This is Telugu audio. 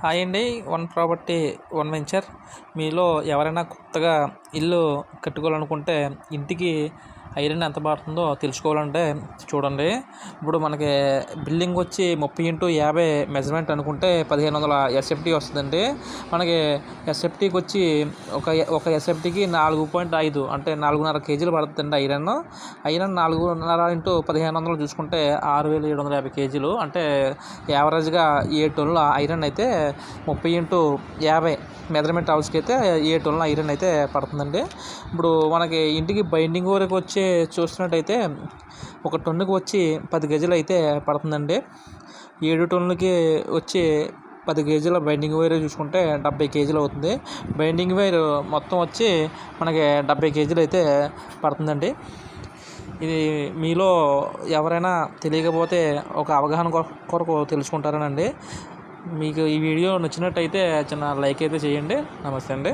హాయ్ అండి. One property one venture. మీలో ఎవరైనా కొత్తగా ఇల్లు కట్టుకోవాలనుకుంటే ఇంటికి ఐరన్ ఎంత పడుతుందో తెలుసుకోవాలంటే చూడండి. ఇప్పుడు మనకి బిల్డింగ్ వచ్చి 30x50 మెజర్మెంట్ అనుకుంటే 1500 ఎస్ఎఫ్టీ వస్తుందండి. మనకి ఎస్ఎఫ్టీకి వచ్చి ఒక ఎస్ఎఫ్టీకి 4.5 అంటే 4.5 కేజీలు పడుతుందండి ఐరన్. 4.5 ఇంటూ 1500 చూసుకుంటే 6750 కేజీలు, అంటే యావరేజ్గా 7 టన్నుల ఐరన్ అయితే 30x50 మెజర్మెంట్ హౌస్కి అయితే 7 టన్నుల ఐరన్ అయితే పడుతుందండి. ఇప్పుడు మనకి ఇంటికి బైండింగ్ వరకు వచ్చి చూస్తున్నట్టయితే ఒక టన్నుకి వచ్చి 10 కేజీలు అయితే పడుతుందండి. 7 టన్నులకి వచ్చి 10 కేజీల బైండింగ్ వైర్ చూసుకుంటే 70 కేజీలు అవుతుంది. బైండింగ్ వైర్ మొత్తం వచ్చి మనకి 70 కేజీలు అయితే పడుతుందండి. ఇది మీలో ఎవరైనా తెలియకపోతే ఒక అవగాహన కొరకు తెలుసుకుంటారనండి. మీకు ఈ వీడియో నచ్చినట్టయితే చిన్న లైక్ అయితే చేయండి. నమస్తే అండి.